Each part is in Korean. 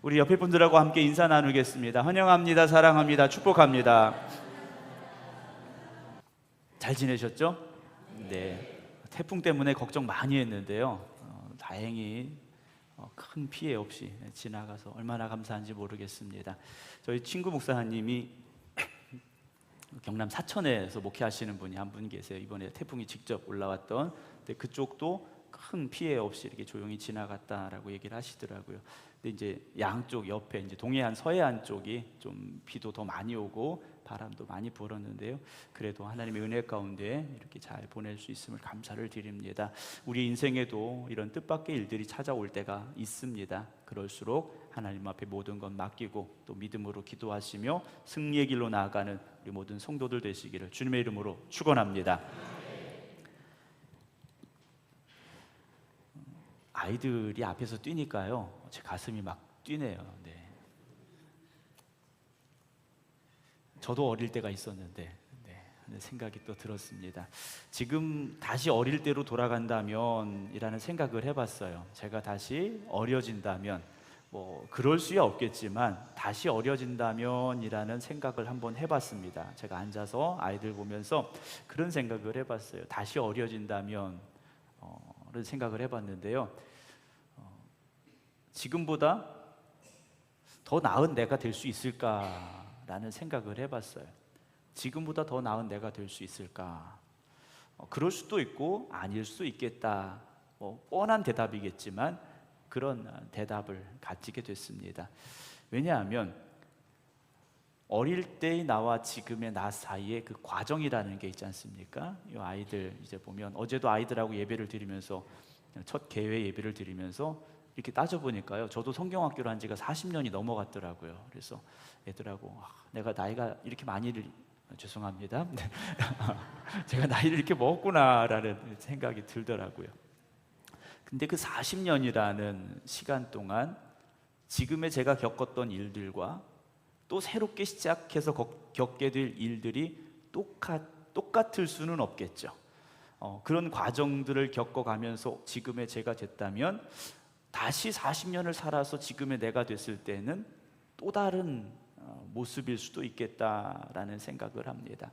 우리 옆에 분들하고 함께 인사 나누겠습니다. 환영합니다. 사랑합니다. 축복합니다. 잘 지내셨죠? 네. 태풍 때문에 걱정 많이 했는데요. 다행히 큰 피해 없이 지나가서 얼마나 감사한지 모르겠습니다. 저희 친구 목사님이 경남 사천에서 목회하시는 분이 한 분 계세요. 이번에 태풍이 직접 올라왔던, 근데 그쪽도 큰 피해 없이 이렇게 조용히 지나갔다라고 얘기를 하시더라고요. 근데 이제 양쪽 옆에 이제 동해안, 서해안 쪽이 좀 비도 더 많이 오고 바람도 많이 불었는데요. 그래도 하나님의 은혜 가운데 이렇게 잘 보낼 수 있음을 감사를 드립니다. 우리 인생에도 이런 뜻밖의 일들이 찾아올 때가 있습니다. 그럴수록 하나님 앞에 모든 것 맡기고 또 믿음으로 기도하시며 승리의 길로 나아가는 우리 모든 성도들 되시기를 주님의 이름으로 축원합니다. 아이들이 앞에서 뛰니까요, 제 가슴이 막 뛰네요. 네. 저도 어릴 때가 있었는데 하는 생각이 또 들었습니다. 지금 다시 어릴 때로 돌아간다면 이라는 생각을 해봤어요. 제가 다시 어려진다면, 뭐 그럴 수야 없겠지만 다시 어려진다면 이라는 생각을 한번 해봤습니다. 제가 앉아서 아이들 보면서 그런 생각을 해봤어요. 다시 어려진다면 그런 생각을 해봤는데요, 지금보다 더 나은 내가 될 수 있을까라는 생각을 해봤어요. 지금보다 더 나은 내가 될 수 있을까? 그럴 수도 있고 아닐 수도 있겠다. 뻔한 대답이겠지만 그런 대답을 가지게 됐습니다. 왜냐하면 어릴 때의 나와 지금의 나 사이에 그 과정이라는 게 있지 않습니까? 이 아이들 이제 보면, 어제도 아이들하고 예배를 드리면서, 첫 개회 예배를 드리면서 이렇게 따져보니까요, 저도 성경학교를 한 지가 40년이 넘어갔더라고요. 그래서 애들하고 내가 나이가 이렇게 많이, 죄송합니다. 제가 나이를 이렇게 먹었구나라는 생각이 들더라고요. 근데 그 40년이라는 시간 동안 지금의 제가 겪었던 일들과 또 새롭게 시작해서 겪게 될 일들이 똑같을 수는 없겠죠. 그런 과정들을 겪어가면서 지금의 제가 됐다면, 다시 40년을 살아서 지금의 내가 됐을 때는 또 다른 모습일 수도 있겠다라는 생각을 합니다.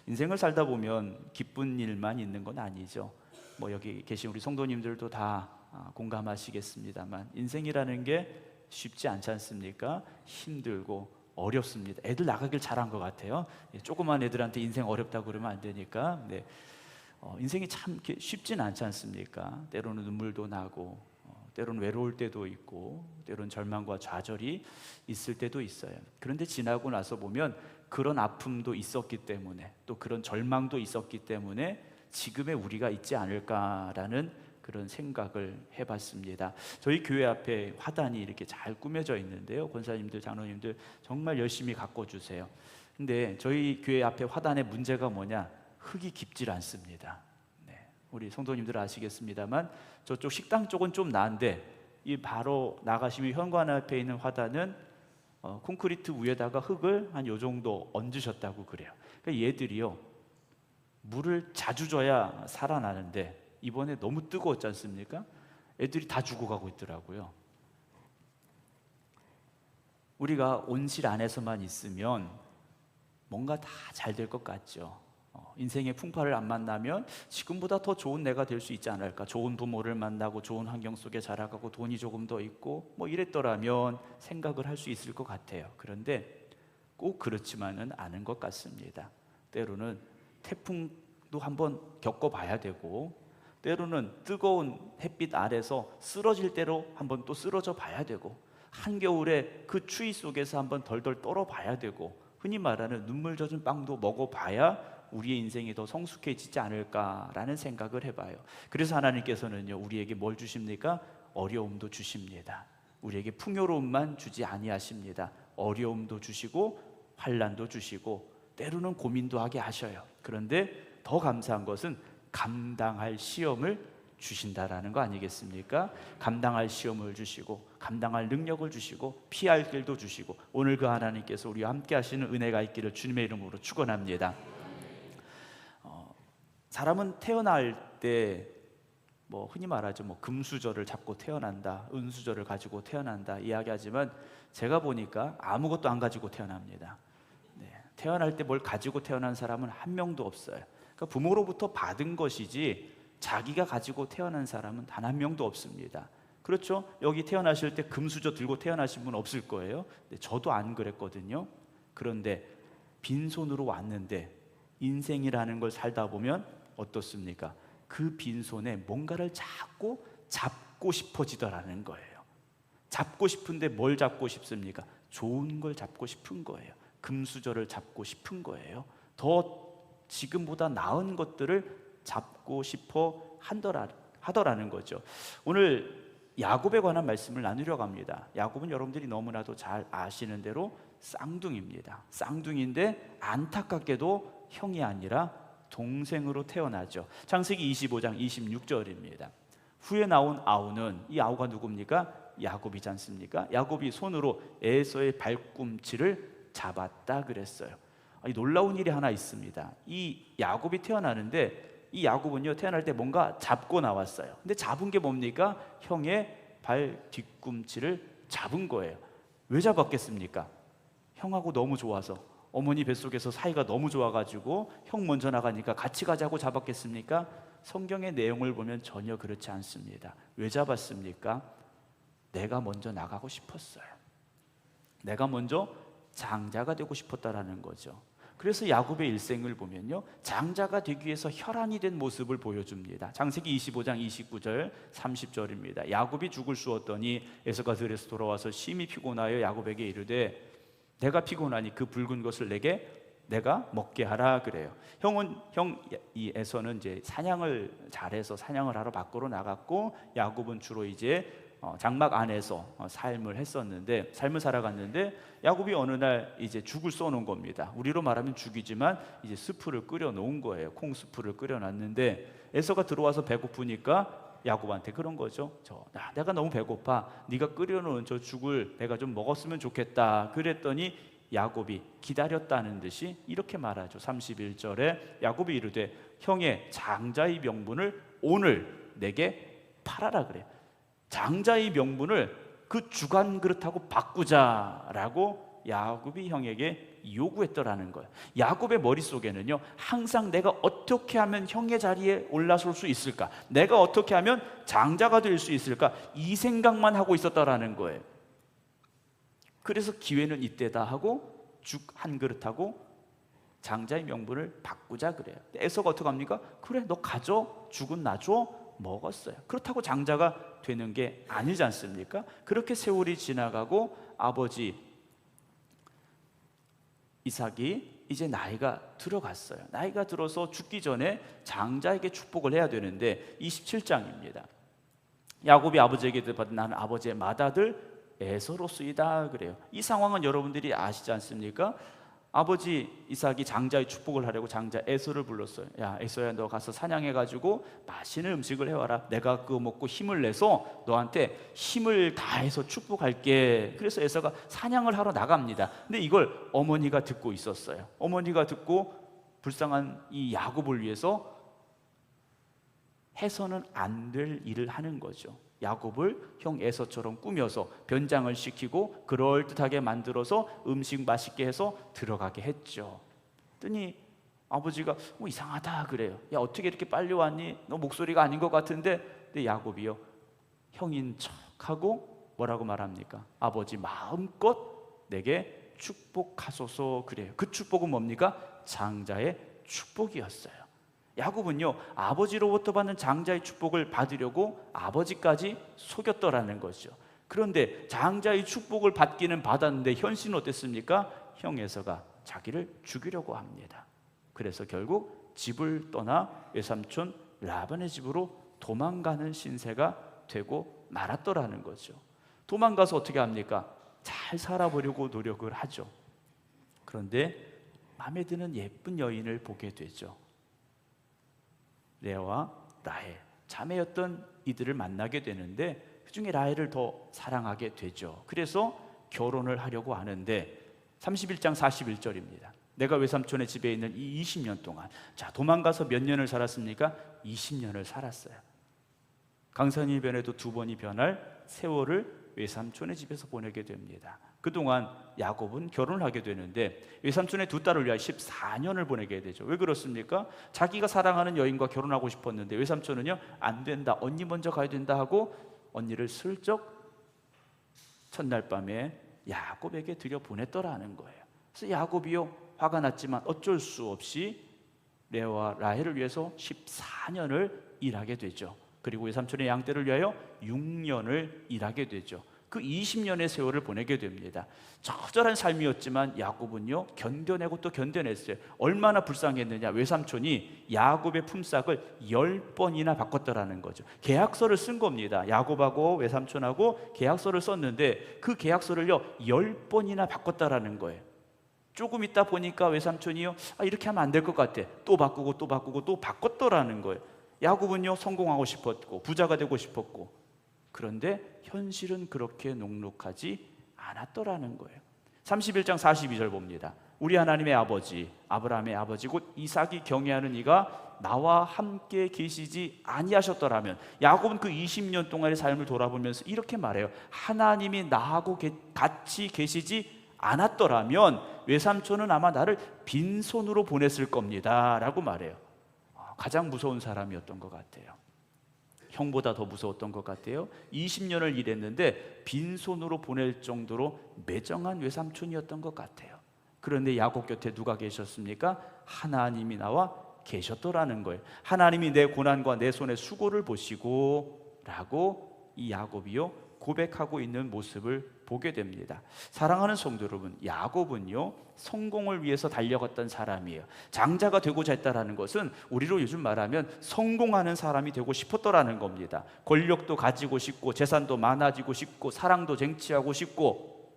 인생을 살다 보면 기쁜 일만 있는 건 아니죠. 여기 계신 우리 성도님들도 다 공감하시겠습니다만, 인생이라는 게 쉽지 않지 않습니까? 힘들고 어렵습니다. 애들 나가길 잘한 것 같아요. 조그만 애들한테 인생 어렵다고 그러면 안 되니까. 네. 인생이 참 쉽진 않지 않습니까? 때로는 눈물도 나고, 때로는 외로울 때도 있고, 때로는 절망과 좌절이 있을 때도 있어요. 그런데 지나고 나서 보면 그런 아픔도 있었기 때문에, 또 그런 절망도 있었기 때문에 지금의 우리가 있지 않을까라는 그런 생각을 해봤습니다. 저희 교회 앞에 화단이 이렇게 잘 꾸며져 있는데요, 권사님들, 장로님들 정말 열심히 가꿔주세요. 근데 저희 교회 앞에 화단의 문제가 뭐냐? 흙이 깊질 않습니다. 우리 성도님들 아시겠습니다만 저쪽 식당 쪽은 좀 나은데, 이 바로 나가시면 현관 앞에 있는 화단은 콘크리트 위에다가 흙을 한 요 정도 얹으셨다고 그래요. 그러니까 얘들이요, 물을 자주 줘야 살아나는데 이번에 너무 뜨거웠지 않습니까? 애들이 다 죽어가고 있더라고요. 우리가 온실 안에서만 있으면 뭔가 다 잘 될 것 같죠. 인생의 풍파를 안 만나면 지금보다 더 좋은 내가 될 수 있지 않을까? 좋은 부모를 만나고 좋은 환경 속에 자라가고 돈이 조금 더 있고 이랬더라면 생각을 할 수 있을 것 같아요. 그런데 꼭 그렇지만은 않은 것 같습니다. 때로는 태풍도 한번 겪어봐야 되고, 때로는 뜨거운 햇빛 아래서 쓰러질 대로 한번 또 쓰러져 봐야 되고, 한겨울에 그 추위 속에서 한번 덜덜 떨어봐야 되고, 흔히 말하는 눈물 젖은 빵도 먹어봐야 우리의 인생이 더 성숙해지지 않을까라는 생각을 해봐요. 그래서 하나님께서는요, 우리에게 뭘 주십니까? 어려움도 주십니다. 우리에게 풍요로움만 주지 아니하십니다. 어려움도 주시고 환난도 주시고 때로는 고민도 하게 하셔요. 그런데 더 감사한 것은 감당할 시험을 주신다라는 거 아니겠습니까? 감당할 시험을 주시고 감당할 능력을 주시고 피할 길도 주시고, 오늘 그 하나님께서 우리와 함께 하시는 은혜가 있기를 주님의 이름으로 축원합니다. 사람은 태어날 때 뭐 흔히 말하죠. 뭐 금수저를 잡고 태어난다, 은수저를 가지고 태어난다 이야기하지만 제가 보니까 아무것도 안 가지고 태어납니다. 네, 태어날 때 뭘 가지고 태어난 사람은 한 명도 없어요. 그러니까 부모로부터 받은 것이지 자기가 가지고 태어난 사람은 단 한 명도 없습니다. 그렇죠? 여기 태어나실 때 금수저 들고 태어나신 분 없을 거예요. 근데 저도 안 그랬거든요. 그런데 빈손으로 왔는데 인생이라는 걸 살다 보면 어떻습니까? 그 빈손에 뭔가를 자꾸 잡고 싶어지더라는 거예요. 잡고 싶은데 뭘 잡고 싶습니까? 좋은 걸 잡고 싶은 거예요. 금수저를 잡고 싶은 거예요. 더 지금보다 나은 것들을 잡고 싶어 하더라는 거죠. 오늘 야곱에 관한 말씀을 나누려고 합니다. 야곱은 여러분들이 너무나도 잘 아시는 대로 쌍둥이입니다. 쌍둥이인데 안타깝게도 형이 아니라 동생으로 태어나죠. 창세기 25장 26절입니다. 후에 나온 아우는, 이 아우가 누굽니까? 야곱이지 않습니까? 야곱이 손으로 에서의 발꿈치를 잡았다 그랬어요. 놀라운 일이 하나 있습니다. 이 야곱이 태어나는데 이 야곱은요, 태어날 때 뭔가 잡고 나왔어요. 근데 잡은 게 뭡니까? 형의 발 뒤꿈치를 잡은 거예요. 왜 잡았겠습니까? 형하고 너무 좋아서, 어머니 뱃속에서 사이가 너무 좋아가지고 형 먼저 나가니까 같이 가자고 잡았겠습니까? 성경의 내용을 보면 전혀 그렇지 않습니다. 왜 잡았습니까? 내가 먼저 나가고 싶었어요. 내가 먼저 장자가 되고 싶었다라는 거죠. 그래서 야곱의 일생을 보면요, 장자가 되기 위해서 혈안이 된 모습을 보여줍니다. 창세기 25장 29절 30절입니다. 야곱이 죽을 쑤었더니 에서가 들에서 돌아와서 심히 피곤하여 야곱에게 이르되 내가 피곤하니 그 붉은 것을 내가 먹게 하라 그래요. 이 에서는 이제 사냥을 잘해서 사냥을 하러 밖으로 나갔고, 야곱은 주로 이제 장막 안에서 삶을 살아갔는데, 야곱이 어느 날 이제 죽을 쏘는 겁니다. 우리로 말하면 죽이지만 이제 스프를 끓여 놓은 거예요. 콩스프를 끓여 놨는데 에서가 들어와서 배고프니까 야곱한테 그런 거죠. 내가 너무 배고파. 네가 끓여 놓은 저 죽을 내가 좀 먹었으면 좋겠다. 그랬더니 야곱이 기다렸다는 듯이 이렇게 말하죠. 31절에 야곱이 이르되 형의 장자의 명분을 오늘 내게 팔아라 그래요. 장자의 명분을 그 주간 그릇하고 바꾸자라고 야곱이 형에게 요구했더라는 거예요. 야곱의 머릿속에는요, 항상 내가 어떻게 하면 형의 자리에 올라설 수 있을까, 내가 어떻게 하면 장자가 될 수 있을까, 이 생각만 하고 있었다라는 거예요. 그래서 기회는 이때다 하고 죽 한 그릇하고 장자의 명분을 바꾸자 그래요. 에서가 어떻게 합니까? 그래, 너 가져. 죽은 나 줘. 먹었어요. 그렇다고 장자가 되는 게 아니지 않습니까? 그렇게 세월이 지나가고 아버지 이삭이 이제 나이가 들어갔어요. 나이가 들어서 죽기 전에 장자에게 축복을 해야 되는데 27장입니다. 야곱이 아버지에게 받은 나는 아버지의 맏아들 에서로쓰이다 그래요. 이 상황은 여러분들이 아시지 않습니까? 아버지 이삭이 장자의 축복을 하려고 장자 에서를 불렀어요. 야, 에서야, 너 가서 사냥해가지고 맛있는 음식을 해와라. 내가 그거 먹고 힘을 내서 너한테 힘을 다해서 축복할게. 그래서 에서가 사냥을 하러 나갑니다. 근데 이걸 어머니가 듣고 있었어요. 어머니가 듣고 불쌍한 이 야곱을 위해서 해서는 안 될 일을 하는 거죠. 야곱을 형 에서처럼 꾸며서 변장을 시키고 그럴듯하게 만들어서 음식 맛있게 해서 들어가게 했죠. 그랬더니 아버지가 이상하다 그래요. 야, 어떻게 이렇게 빨리 왔니? 너 목소리가 아닌 것 같은데. 근데 야곱이요, 형인 척하고 뭐라고 말합니까? 아버지 마음껏 내게 축복하소서 그래요. 그 축복은 뭡니까? 장자의 축복이었어요. 야곱은요, 아버지로부터 받는 장자의 축복을 받으려고 아버지까지 속였더라는 거죠. 그런데 장자의 축복을 받기는 받았는데 현실은 어땠습니까? 형 에서가 자기를 죽이려고 합니다. 그래서 결국 집을 떠나 외삼촌 라반의 집으로 도망가는 신세가 되고 말았더라는 거죠. 도망가서 어떻게 합니까? 잘 살아보려고 노력을 하죠. 그런데 마음에 드는 예쁜 여인을 보게 되죠. 레아와 라헬, 자매였던 이들을 만나게 되는데 그중에 라헬을 더 사랑하게 되죠. 그래서 결혼을 하려고 하는데 31장 41절입니다. 내가 외삼촌의 집에 있는 이 20년 동안, 자, 도망가서 몇 년을 살았습니까? 20년을 살았어요. 강산이 변해도 두 번이 변할 세월을 외삼촌의 집에서 보내게 됩니다. 그동안 야곱은 결혼을 하게 되는데 외삼촌의 두 딸을 위하여 14년을 보내게 되죠. 왜 그렇습니까? 자기가 사랑하는 여인과 결혼하고 싶었는데 외삼촌은요, 안 된다, 언니 먼저 가야 된다 하고 언니를 슬쩍 첫날 밤에 야곱에게 들여보냈더라는 거예요. 그래서 야곱이요, 화가 났지만 어쩔 수 없이 레아와 라헬을 위해서 14년을 일하게 되죠. 그리고 외삼촌의 양떼를 위하여 6년을 일하게 되죠. 그 20년의 세월을 보내게 됩니다. 처절한 삶이었지만 야곱은요, 견뎌내고 또 견뎌냈어요. 얼마나 불쌍했느냐. 외삼촌이 야곱의 품삯을 10번이나 바꿨더라는 거죠. 계약서를 쓴 겁니다. 야곱하고 외삼촌하고 계약서를 썼는데 그 계약서를요 10번이나 바꿨다라는 거예요. 조금 있다 보니까 외삼촌이요, 이렇게 하면 안 될 것 같아, 또 바꾸고 또 바꾸고 또 바꿨더라는 거예요. 야곱은요, 성공하고 싶었고 부자가 되고 싶었고, 그런데 현실은 그렇게 녹록하지 않았더라는 거예요. 31장 42절 봅니다. 우리 하나님의 아버지 아브라함의 아버지 곧 이삭이 경외하는 이가 나와 함께 계시지 아니하셨더라면, 야곱은 그 20년 동안의 삶을 돌아보면서 이렇게 말해요. 하나님이 나하고 같이 계시지 않았더라면 외삼촌은 아마 나를 빈손으로 보냈을 겁니다 라고 말해요. 가장 무서운 사람이었던 것 같아요. 형보다 더 무서웠던 것 같아요. 20년을 일했는데 빈손으로 보낼 정도로 매정한 외삼촌이었던 것 같아요. 그런데 야곱 곁에 누가 계셨습니까? 하나님이 나와 계셨더라는 거예요. 하나님이 내 고난과 내 손의 수고를 보시고 라고 이 야곱이요 고백하고 있는 모습을 보게 됩니다. 사랑하는 성도 여러분, 야곱은요 성공을 위해서 달려갔던 사람이에요. 장자가 되고자 했다라는 것은 우리로 요즘 말하면 성공하는 사람이 되고 싶었더라는 겁니다. 권력도 가지고 싶고 재산도 많아지고 싶고 사랑도 쟁취하고 싶고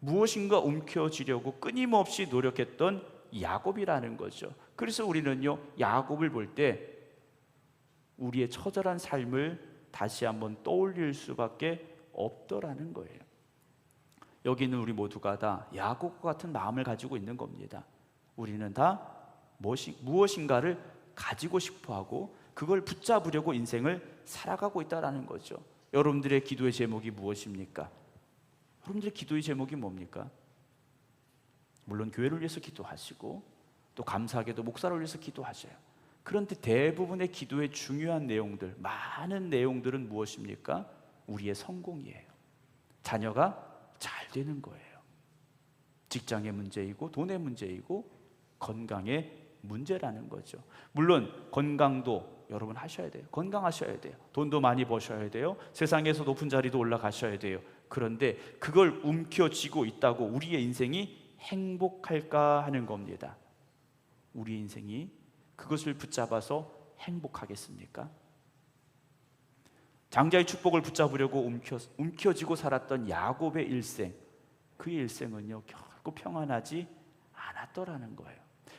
무엇인가 움켜쥐려고 끊임없이 노력했던 야곱이라는 거죠. 그래서 우리는요 야곱을 볼 때 우리의 처절한 삶을 다시 한번 떠올릴 수밖에 없더라는 거예요. 여기 있는 우리 모두가 다 야곱과 같은 마음을 가지고 있는 겁니다. 우리는 다 무엇인가를 가지고 싶어하고 그걸 붙잡으려고 인생을 살아가고 있다는 거죠. 여러분들의 기도의 제목이 무엇입니까? 여러분들의 기도의 제목이 뭡니까? 물론 교회를 위해서 기도하시고 또 감사하게도 목사를 위해서 기도하셔요. 그런데 대부분의 기도의 중요한 내용들, 많은 내용들은 무엇입니까? 우리의 성공이에요. 자녀가 잘 되는 거예요. 직장의 문제이고 돈의 문제이고 건강의 문제라는 거죠. 물론 건강도 여러분 하셔야 돼요. 건강하셔야 돼요. 돈도 많이 버셔야 돼요. 세상에서 높은 자리도 올라가셔야 돼요. 그런데 그걸 움켜쥐고 있다고 우리의 인생이 행복할까 하는 겁니다. 우리 인생이 그것을 붙잡아서 행복하겠습니까? 장자의 축복을 붙잡으려고 움켜쥐고 살았던 야곱의 일생, 그의 일생은요 결코 평안하지 않았더라는 거예요.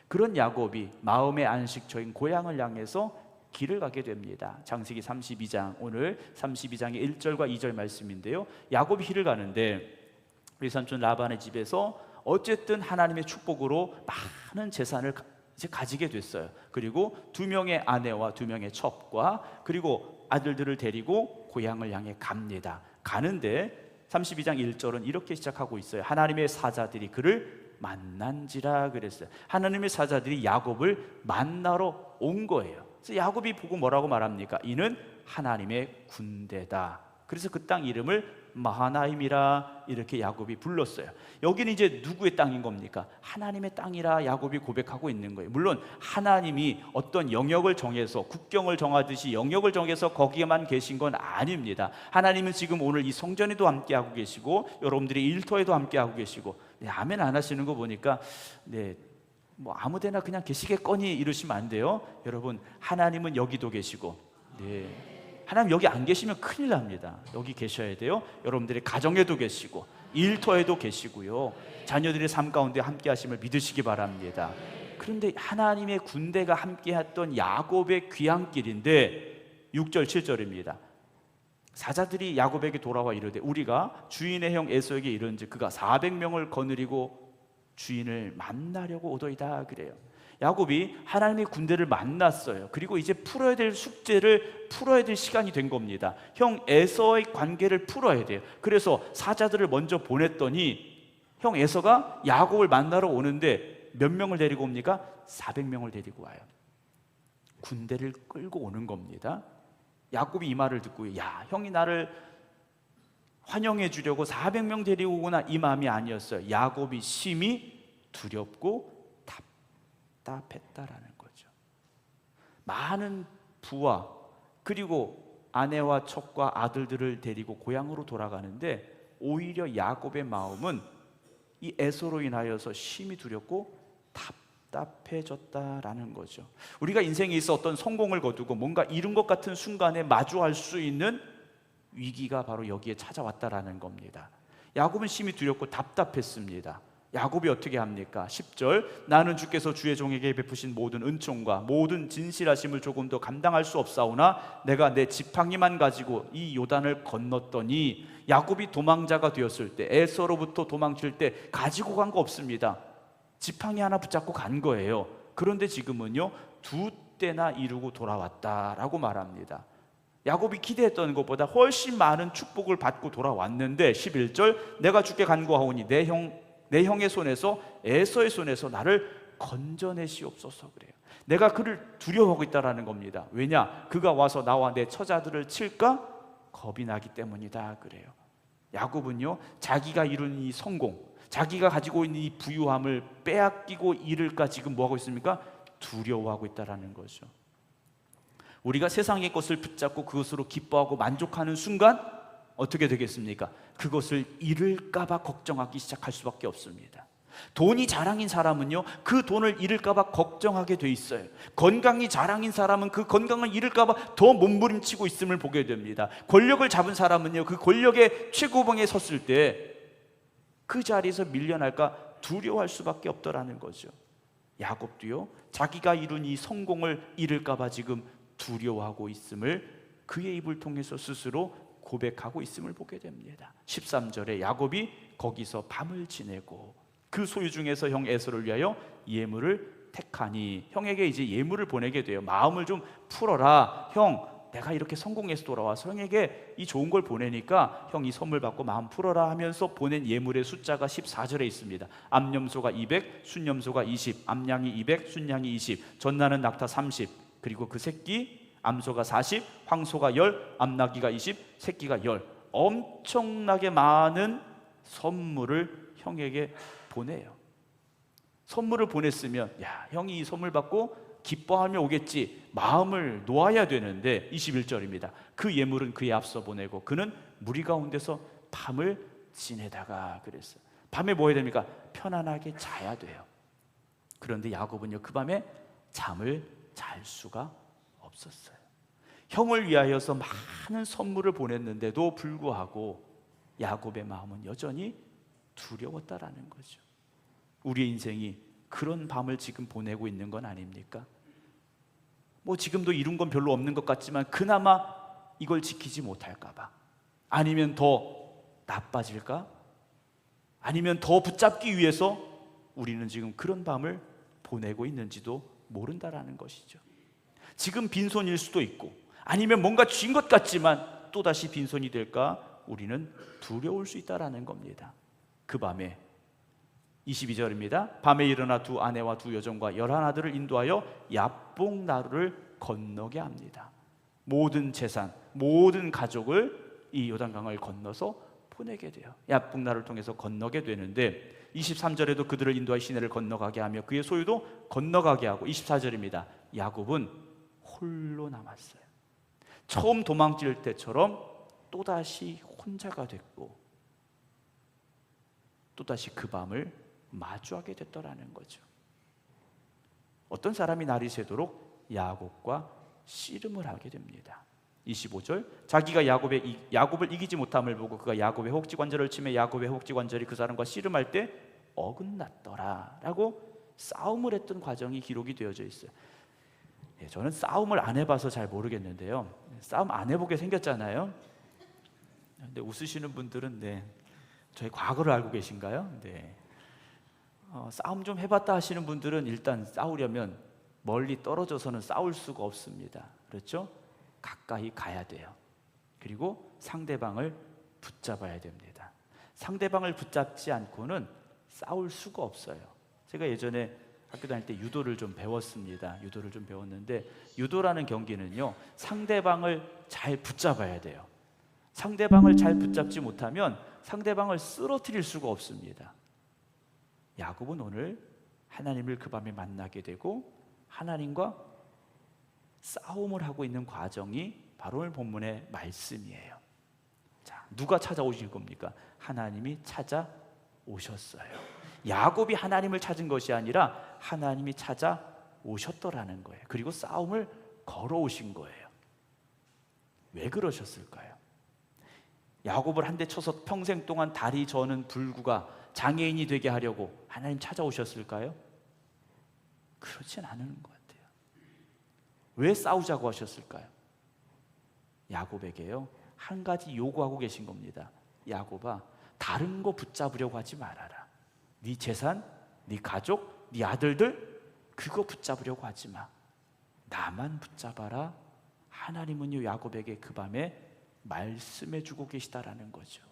그런 야곱이 마음의 안식처인 고향을 향해서 길을 가게 됩니다. 창세기 32장, 오늘 32장의 1절과 2절 말씀인데요, 야곱이 길을 가는데 외삼촌 라반의 집에서 어쨌든 하나님의 축복으로 많은 재산을 이제 가지게 됐어요. 그리고 2명의 아내와 2명의 첩과 그리고 아들들을 데리고 고향을 향해 갑니다. 가는데 32장 1절은 이렇게 시작하고 있어요. 하나님의 사자들이 그를 만난지라 그랬어요. 하나님의 사자들이 야곱을 만나러 온 거예요. 그래서 야곱이 보고 뭐라고 말합니까? 이는 하나님의 군대다. 그래서 그 땅 이름을 마하나임이라 이렇게 야곱이 불렀어요. 여기는 이제 누구의 땅인 겁니까? 하나님의 땅이라 야곱이 고백하고 있는 거예요. 물론 하나님이 어떤 영역을 정해서 국경을 정하듯이 영역을 정해서 거기에만 계신 건 아닙니다. 하나님은 지금 오늘 이 성전에도 함께하고 계시고 여러분들이 일터에도 함께하고 계시고, 아멘 안 하시는 거 보니까 뭐 아무데나 그냥 계시겠거니 이러시면 안 돼요. 여러분, 하나님은 여기도 계시고 하나님 여기 안 계시면 큰일 납니다. 여기 계셔야 돼요. 여러분들의 가정에도 계시고 일터에도 계시고요, 자녀들의 삶 가운데 함께 하심을 믿으시기 바랍니다. 그런데 하나님의 군대가 함께 했던 야곱의 귀향길인데 6절 7절입니다. 사자들이 야곱에게 돌아와 이르되 우리가 주인의 형 에서에게 이른즉 그가 400명을 거느리고 주인을 만나려고 오더이다 그래요. 야곱이 하나님의 군대를 만났어요. 그리고 이제 풀어야 될 숙제를 풀어야 될 시간이 된 겁니다. 형 에서의 관계를 풀어야 돼요. 그래서 사자들을 먼저 보냈더니 형 에서가 야곱을 만나러 오는데 몇 명을 데리고 옵니까? 400명을 데리고 와요. 군대를 끌고 오는 겁니다. 야곱이 이 말을 듣고, 야, 형이 나를 환영해 주려고 400명 데리고 오구나, 이 마음이 아니었어요. 야곱이 심히 두렵고 답답했다라는 거죠. 많은 부하 그리고 아내와 척과 아들들을 데리고 고향으로 돌아가는데 오히려 야곱의 마음은 이 에서로 인하여서 심히 두렵고 답답해졌다라는 거죠. 우리가 인생에 있어 어떤 성공을 거두고 뭔가 이룬 것 같은 순간에 마주할 수 있는 위기가 바로 여기에 찾아왔다라는 겁니다. 야곱은 심히 두렵고 답답했습니다. 야곱이 어떻게 합니까? 10절, 나는 주께서 주의 종에게 베푸신 모든 은총과 모든 진실하심을 조금 더 감당할 수 없사오나 내가 내 지팡이만 가지고 이 요단을 건넜더니, 야곱이 도망자가 되었을 때, 에서로부터 도망칠 때 가지고 간 거 없습니다. 지팡이 하나 붙잡고 간 거예요. 그런데 지금은요, 2때나 이루고 돌아왔다라고 말합니다. 야곱이 기대했던 것보다 훨씬 많은 축복을 받고 돌아왔는데 11절, 내가 주께 간구하오니 내 형의 손에서, 에서의 손에서 나를 건져내시옵소서. 그래요. 내가 그를 두려워하고 있다라는 겁니다. 왜냐? 그가 와서 나와 내 처자들을 칠까 겁이 나기 때문이다. 그래요. 야곱은요, 자기가 이룬 이 성공, 자기가 가지고 있는 이 부유함을 빼앗기고 잃을까 지금 뭐하고 있습니까? 두려워하고 있다라는 거죠. 우리가 세상의 것을 붙잡고 그것으로 기뻐하고 만족하는 순간 어떻게 되겠습니까? 그것을 잃을까 봐 걱정하기 시작할 수밖에 없습니다. 돈이 자랑인 사람은요, 그 돈을 잃을까 봐 걱정하게 돼 있어요. 건강이 자랑인 사람은 그 건강을 잃을까 봐 더 몸부림치고 있음을 보게 됩니다. 권력을 잡은 사람은요, 그 권력의 최고봉에 섰을 때 그 자리에서 밀려날까 두려워할 수밖에 없더라는 거죠. 야곱도요, 자기가 이룬 이 성공을 잃을까 봐 지금 두려워하고 있음을 그의 입을 통해서 스스로 고백하고 있음을 보게 됩니다. 13절에 야곱이 거기서 밤을 지내고 그 소유 중에서 형 에서를 위하여 예물을 택하니, 형에게 이제 예물을 보내게 돼요. 마음을 좀 풀어라. 형, 내가 이렇게 성공해서 돌아와서 형에게 이 좋은 걸 보내니까 형 이 선물 받고 마음 풀어라 하면서 보낸 예물의 숫자가 14절에 있습니다. 암염소가 200, 순염소가 20, 암양이 200, 순양이 20, 전나는 낙타 30, 그리고 그 새끼 암소가 40, 황소가 10, 암나귀가 20, 새끼가 10. 엄청나게 많은 선물을 형에게 보내요. 선물을 보냈으면, 야, 형이 이 선물 받고 기뻐하며 오겠지, 마음을 놓아야 되는데 21절입니다. 그 예물은 그에 앞서 보내고 그는 무리 가운데서 밤을 지내다가 그랬어요. 밤에 뭐 해야 됩니까? 편안하게 자야 돼요. 그런데 야곱은요, 그 밤에 잠을 잘 수가 없었어요. 형을 위하여서 많은 선물을 보냈는데도 불구하고 야곱의 마음은 여전히 두려웠다라는 거죠. 우리의 인생이 그런 밤을 지금 보내고 있는 건 아닙니까? 뭐 지금도 이룬 건 별로 없는 것 같지만 그나마 이걸 지키지 못할까 봐, 아니면 더 나빠질까, 아니면 더 붙잡기 위해서 우리는 지금 그런 밤을 보내고 있는지도 모른다라는 것이죠. 지금 빈손일 수도 있고, 아니면 뭔가 쥔 것 같지만 또다시 빈손이 될까 우리는 두려울 수 있다라는 겁니다. 그 밤에 22절입니다. 밤에 일어나 두 아내와 두 여종과 11아들을 인도하여 야복나루를 건너게 합니다. 모든 재산, 모든 가족을 이 요단강을 건너서 보내게 돼요. 야복나루를 통해서 건너게 되는데 23절에도 그들을 인도하여 시내를 건너가게 하며 그의 소유도 건너가게 하고, 24절입니다. 야곱은 홀로 남았어요. 처음 도망칠 때처럼 또다시 혼자가 됐고 또다시 그 밤을 마주하게 됐더라는 거죠. 어떤 사람이 날이 새도록 야곱과 씨름을 하게 됩니다. 25절, 자기가 야곱을 이기지 못함을 보고 그가 야곱의 허벅지관절을 치며 야곱의 허벅지관절이 그 사람과 씨름할 때 어긋났더라 라고 싸움을 했던 과정이 기록이 되어져 있어요. 저는 싸움을 안 해봐서 잘 모르겠는데요, 싸움 안 해보게 생겼잖아요. 근데 웃으시는 분들은 저의 과거를 알고 계신가요? 네. 싸움 좀 해봤다 하시는 분들은 일단 싸우려면 멀리 떨어져서는 싸울 수가 없습니다. 그렇죠? 가까이 가야 돼요. 그리고 상대방을 붙잡아야 됩니다. 상대방을 붙잡지 않고는 싸울 수가 없어요. 제가 예전에 학교 다닐 때 유도를 좀 배웠습니다. 유도를 좀 배웠는데, 유도라는 경기는요, 상대방을 잘 붙잡아야 돼요. 상대방을 잘 붙잡지 못하면 상대방을 쓰러뜨릴 수가 없습니다. 야곱은 오늘 하나님을 그 밤에 만나게 되고 하나님과 싸움을 하고 있는 과정이 바로 오늘 본문의 말씀이에요. 자, 누가 찾아오실 겁니까? 하나님이 찾아오셨어요. 야곱이 하나님을 찾은 것이 아니라 하나님이 찾아오셨더라는 거예요. 그리고 싸움을 걸어오신 거예요. 왜 그러셨을까요? 야곱을 한 대 쳐서 평생 동안 다리 저는 불구가 장애인이 되게 하려고 하나님 찾아오셨을까요? 그렇진 않은 것 같아요. 왜 싸우자고 하셨을까요? 야곱에게요, 한 가지 요구하고 계신 겁니다. 야곱아, 다른 거 붙잡으려고 하지 말아라. 네 재산, 네 가족, 네 아들들, 그거 붙잡으려고 하지 마. 나만 붙잡아라. 하나님은요, 야곱에게 그 밤에 말씀해 주고 계시다라는 거죠.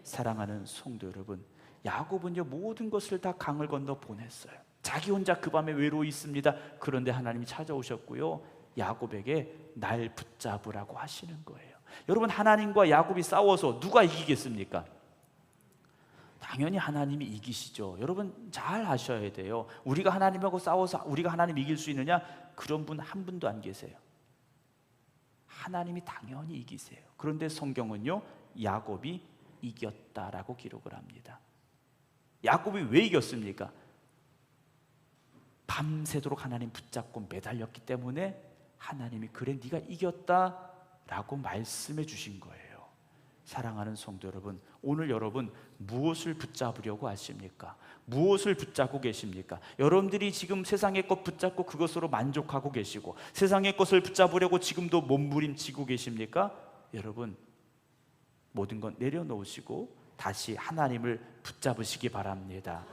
사랑하는 성도 여러분, 야곱은요, 모든 것을 다 강을 건너 보냈어요. 자기 혼자 그 밤에 외로워 있습니다. 그런데 하나님이 찾아오셨고요, 야곱에게 날 붙잡으라고 하시는 거예요. 여러분, 하나님과 야곱이 싸워서 누가 이기겠습니까? 당연히 하나님이 이기시죠. 여러분 잘 아셔야 돼요. 우리가 하나님하고 싸워서 우리가 하나님 이길 수 있느냐? 그런 분 한 분도 안 계세요. 하나님이 당연히 이기세요. 그런데 성경은요, 야곱이 이겼다라고 기록을 합니다. 야곱이 왜 이겼습니까? 밤새도록 하나님 붙잡고 매달렸기 때문에 하나님이 그래 네가 이겼다라고 말씀해 주신 거예요. 사랑하는 성도 여러분, 오늘 여러분 무엇을 붙잡으려고 하십니까? 무엇을 붙잡고 계십니까? 여러분들이 지금 세상의 것 붙잡고 그것으로 만족하고 계시고 세상의 것을 붙잡으려고 지금도 몸부림치고 계십니까? 여러분, 모든 건 내려놓으시고 다시 하나님을 붙잡으시기 바랍니다.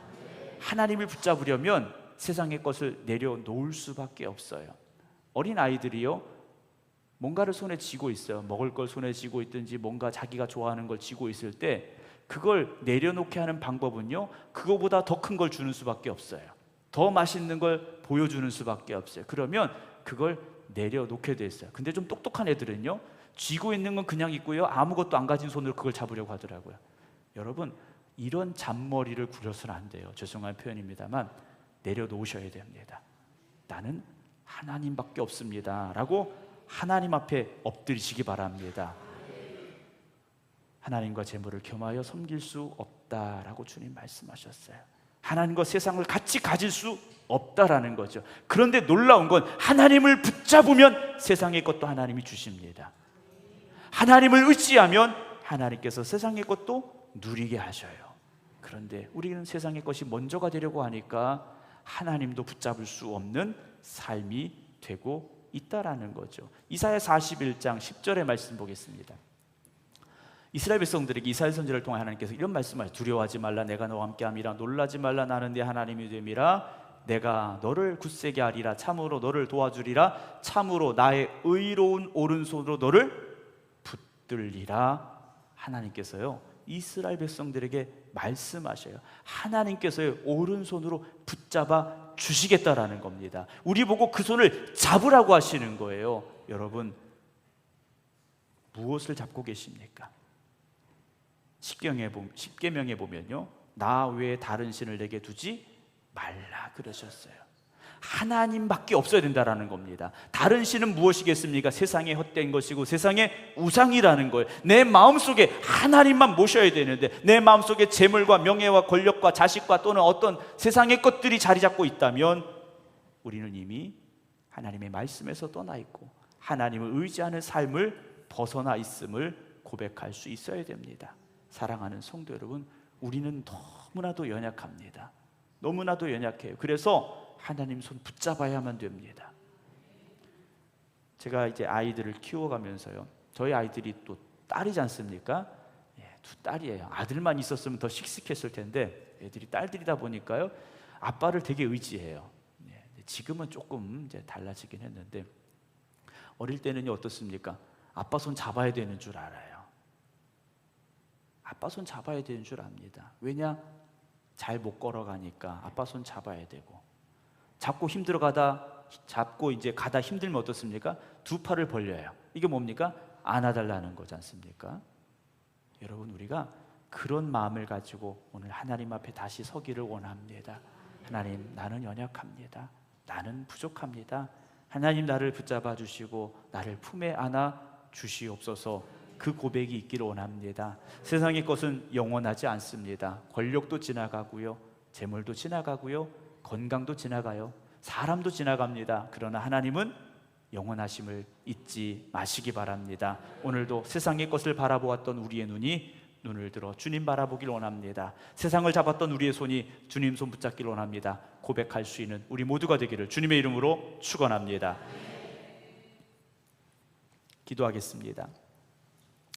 하나님을 붙잡으려면 세상의 것을 내려놓을 수밖에 없어요. 어린 아이들이요, 뭔가를 손에 쥐고 있어요. 먹을 걸 손에 쥐고 있든지 뭔가 자기가 좋아하는 걸 쥐고 있을 때 그걸 내려놓게 하는 방법은요, 그거보다 더 큰 걸 주는 수밖에 없어요. 더 맛있는 걸 보여주는 수밖에 없어요. 그러면 그걸 내려놓게 돼 있어요. 근데 좀 똑똑한 애들은요, 쥐고 있는 건 그냥 있고요, 아무것도 안 가진 손으로 그걸 잡으려고 하더라고요. 여러분, 이런 잔머리를 굴려서는 안 돼요. 죄송한 표현입니다만 내려놓으셔야 됩니다. 나는 하나님밖에 없습니다 라고 하나님 앞에 엎드리시기 바랍니다. 하나님과 재물을 겸하여 섬길 수 없다라고 주님 말씀하셨어요. 하나님과 세상을 같이 가질 수 없다라는 거죠. 그런데 놀라운 건 하나님을 붙잡으면 세상의 것도 하나님이 주십니다. 하나님을 의지하면 하나님께서 세상의 것도 누리게 하셔요. 그런데 우리는 세상의 것이 먼저가 되려고 하니까 하나님도 붙잡을 수 없는 삶이 되고 있다라는 거죠. 이사야 41장 10절의 말씀 보겠습니다. 이스라엘 백성들에게 이사야 선지자를 통해 하나님께서 이런 말씀을, 두려워하지 말라, 내가 너와 함께함이라. 놀라지 말라, 나는 네 하나님이 됨이라. 내가 너를 굳세게 하리라. 참으로 너를 도와주리라. 참으로 나의 의로운 오른손으로 너를 붙들리라. 하나님께서요, 이스라엘 백성들에게 말씀하셔요. 하나님께서요, 오른손으로 붙잡아 주시겠다라는 겁니다. 우리 보고 그 손을 잡으라고 하시는 거예요. 여러분, 무엇을 잡고 계십니까? 십계명에 보면요, 나 외에 다른 신을 내게 두지 말라 그러셨어요. 하나님밖에 없어야 된다라는 겁니다. 다른 신은 무엇이겠습니까? 세상에 헛된 것이고 세상의 우상이라는 거예요. 내 마음속에 하나님만 모셔야 되는데 내 마음속에 재물과 명예와 권력과 자식과 또는 어떤 세상의 것들이 자리 잡고 있다면 우리는 이미 하나님의 말씀에서 떠나 있고 하나님을 의지하는 삶을 벗어나 있음을 고백할 수 있어야 됩니다. 사랑하는 성도 여러분, 우리는 너무나도 연약합니다. 너무나도 연약해요. 그래서 하나님 손 붙잡아야만 됩니다. 제가 이제 아이들을 키워가면서요, 저희 아이들이 또 딸이지 않습니까? 두 딸이에요. 아들만 있었으면 더 씩씩했을 텐데 애들이 딸들이다 보니까요, 아빠를 되게 의지해요. 지금은 조금 이제 달라지긴 했는데 어릴 때는 어떻습니까? 아빠 손 잡아야 되는 줄 알아요. 아빠 손 잡아야 되는 줄 압니다. 왜냐? 잘 못 걸어가니까 아빠 손 잡아야 되고, 잡고 이제 가다 힘들면 어떻습니까? 두 팔을 벌려요. 이게 뭡니까? 안아달라는 거지 않습니까? 여러분, 우리가 그런 마음을 가지고 오늘 하나님 앞에 다시 서기를 원합니다. 하나님, 나는 연약합니다. 나는 부족합니다. 하나님, 나를 붙잡아 주시고 나를 품에 안아 주시옵소서. 그 고백이 있기를 원합니다. 세상의 것은 영원하지 않습니다. 권력도 지나가고요, 재물도 지나가고요, 건강도 지나가요, 사람도 지나갑니다. 그러나 하나님은 영원하심을 잊지 마시기 바랍니다. 오늘도 세상의 것을 바라보았던 우리의 눈을 들어 주님 바라보길 원합니다. 세상을 잡았던 우리의 손이 주님 손 붙잡길 원합니다. 고백할 수 있는 우리 모두가 되기를 주님의 이름으로 축원합니다. 기도하겠습니다.